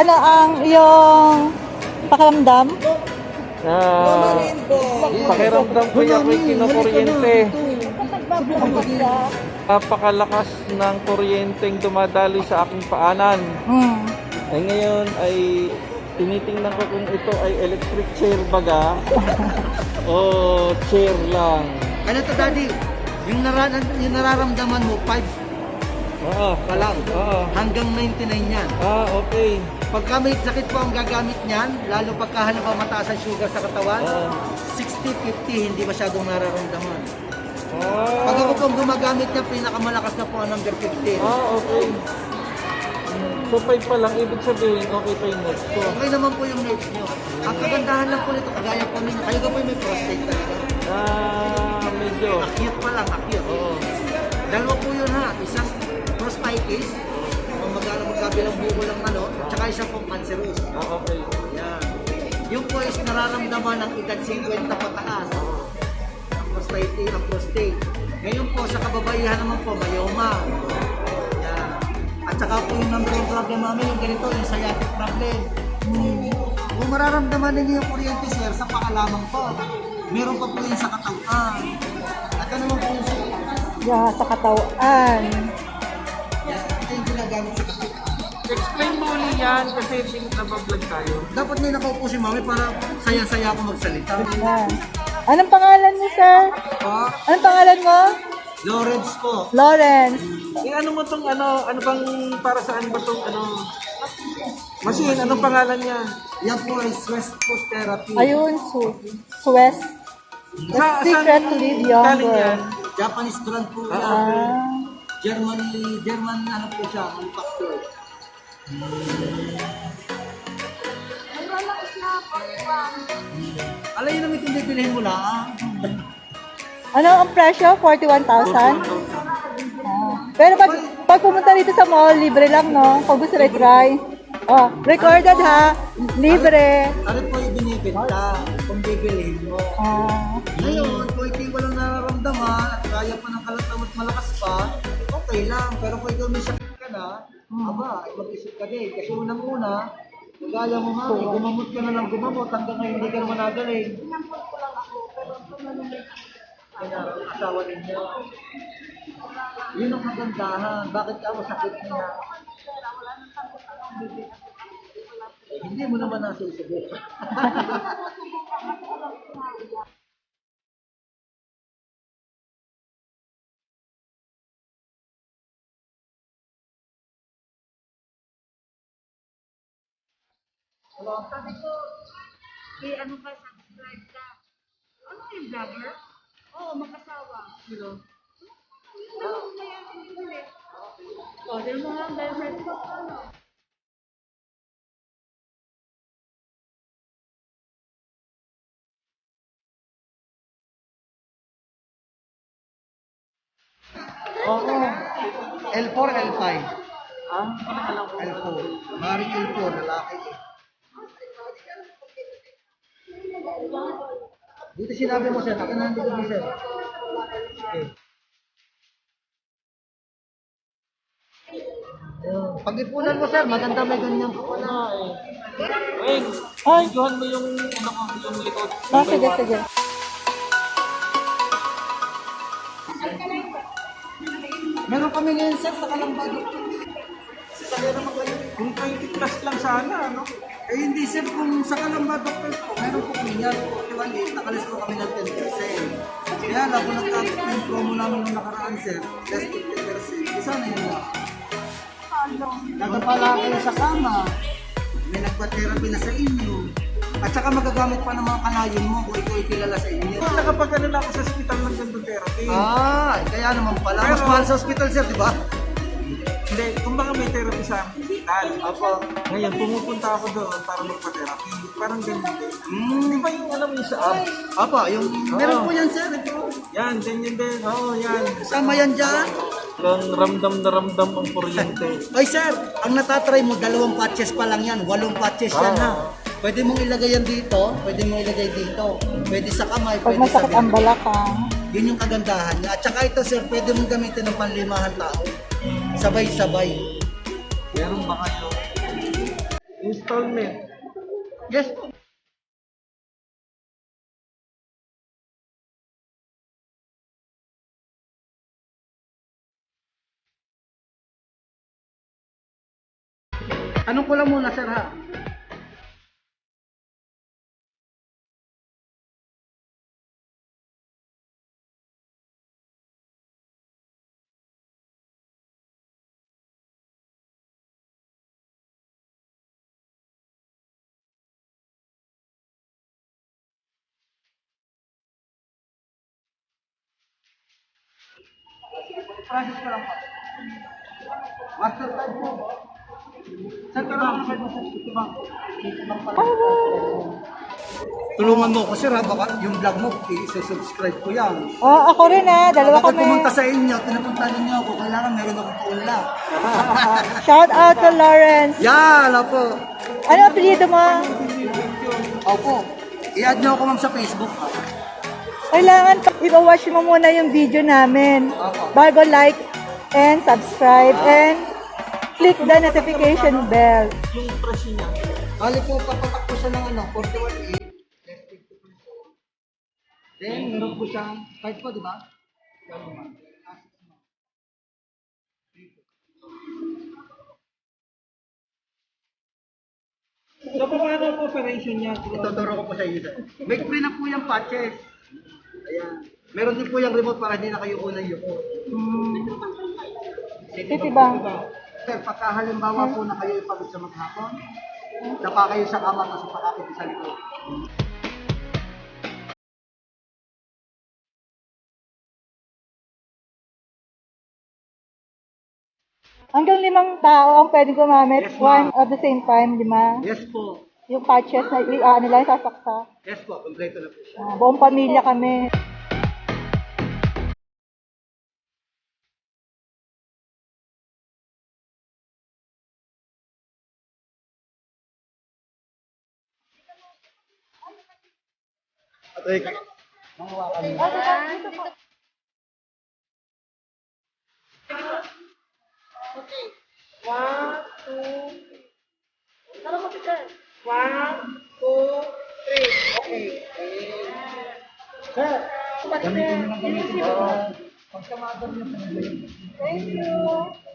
ano ang iyong pakiramdam? Pakiramdam ko yung ako'y kinokuryente. Napakalakas ng kuryenteng dumadali sa aking paanan. Ay ngayon ay tinitingnan ko kung ito ay electric chair baga o chair lang. Ano to, Daddy? Yung nararamdaman mo, 5 Oo. pa lang. Oo. Hanggang 99 yan. Okay. Pagka may sakit po ang gagamit niyan, lalo pagka halimbawa mataas ang sugar sa katawan, 60-50 hindi masyadong nararamdaman. Pag ako pong gumagamit niya, pinakamalakas na po ang number 15. Okay. So 5 pa lang, ibig sabihin okay pa yung next ko. Okay naman po yung nerves niyo. Ang kagandahan lang po nito, kagaya po ninyo, kayo ka po may prostate talaga. Medyo. Akyat pa lang, akyat. Dalawa po yun ha, isang prostatitis, kung magkabilang buko lang ano, tsaka isang pong cancerous. Okay. Yan. Yung po is nararamdaman ng edad 50 pataas. Ang prostate. Ngayon po sa kababaihan naman po, myoma. Yan. At saka po yung number one problem namin, yung ganito, yung sciatic problem. Kung mararamdaman ninyo yung kuryente, sir, sa paalaman po, meron pa po yung sa katawan. At ano naman po yung Sa katawan. yan, ito yung ginagamit sa katawan. Explain mo ulit yan kasi hindi nabablog tayo. Dapat may nakaupo si mami para saya-saya ako magsalita. Yan. Anong pangalan niyo, sir? Anong pangalan mo? Lawrence po. Lawrence. Ano mo tong ano bang para saan ba tong machine, anong pangalan niya? Yan po ay stress food therapy. Ayun, Swiss. The secret to live younger. Japanese brand po yan. Ah. German ano po siya, manufacturer. Alay yun naman kung bibilihin mo lang. Ano ang presyo? 41,000? Pero pag pumunta dito sa mall, libre lang, no? Pag gusto i-try. Oh, recorded ha. Libre. Ano po yung binibenta kung bibilihin mo. Ngayon, kung ikaw walang nararamdaman at kaya pa ng kalatamot malakas pa, okay lang. Pero kung ikaw may sakit ka na, aba, ay mag-isip ka din. Kasi unang-una, kagaya mo mami, gumamot ka na lang gumamot hanggang ngayon hindi ka naman nagaling. Kaya, asawa ninyo. Yun ang kagandahan. Bakit ka masakit niya? Hindi mo naman nasusubo. Sabi ko, ano ka, subscribe ka. Ano yung vlogger? Oo, mag-asawa. Sino? Dahil mga girlfriend ko, ano? Oo. L4, L5. L4. Maring L4, lalaki eh. Dito sinabi mo, sir. Ako na dito mo, sir. Okay. Pag-ipunan mo, sir, maganda may ganyan po. Wait, videohan mo yung yung likod. Sige, sige. Meron kami ngayon, sir, sa Kalambado. Kung 20 plus lang sana, ano? Eh hindi, sir, kung sa Kalambado po, meron po kami yan. 41 nakalis po kami ng 10%. Kaya lang, kung nagkakit yung promo namin nung nakaraan, sir, less 50%. Isa na yun lang. Nagpapala kayo sa kama. May nagpa-therapy na sa inyo. At saka magagamit pa ng mga kanayon mo kung ikaw kilala sa inyo. Nakapag ano na ako sa hospital ng ganito therapy. Kaya naman pala. Mas mahal sa hospital, sir, di ba? Hindi, kumbaga may therapy sa hospital. Ngayon, pumupunta ako doon para magpa-therapy. Parang ganyan din. Di ba yung alam mo sa abs? Meron po yan, sir. Yan, ganyan din. Oo, yan. Sama yan dyan. Ramdam na ramdam ang kuryente. Ay, sir, ang natatry mo, 2 patches pa lang yan. 8 patches yan, ha? Pwede mong ilagay yan dito, pwede mong ilagay dito. Pwede sa kamay, Pag pwede sa masakit ang balakang. Yun yung kagandahan niya. At saka ito, sir, pwede mong gamitin ng panlimahan tao. Sabay-sabay. Meron ba kayo? installment. Yes po. Anong ko lang muna, sir, ha? Process ko lang po. Master card po. Sir, kailangan ko sa Citibank. Citibank pala. Tulungan mo ko, sir, ha? Baka yung vlog mo, i-subscribe ko yan. Oh, ako rin dalawa Bakit kami. pumunta sa inyo, tinapunta niyo ako, kailangan meron akong kaunla. Shout out to Lawrence. Yan, po. Ano apelyido mo? Opo. I-add niyo ako, ma'am, sa Facebook, ha? Kailangan i-watch mo muna yung video namin bago like and subscribe and click the notification bell. Yung presyo niya. Bali po, papatak po siya ng 41.8. Then, meron po siyang card po, di ba? So, paano po operation niya? Ituturo ko po sa iyo, sir. May free na po yung patches. Ayan. Meron din po yung remote para hindi na kayo unang yuko. Citibank. Sir, pagka halimbawa po na kayo ipagod sa maghapon, napa kayo sa kama kasi pakakit sa likod. Hanggang 5 tao ang pwede gumamit. Yes, ma'am. One at the same time, 5. Yes po. Yung patches na ano lang, sasaksa. Yes po, kompleto na po siya. Buong pamilya kami. At ay, mangawakan mo. Sir, gamitin mo ng gamitin mo. Pagka madam niyo, Thank you.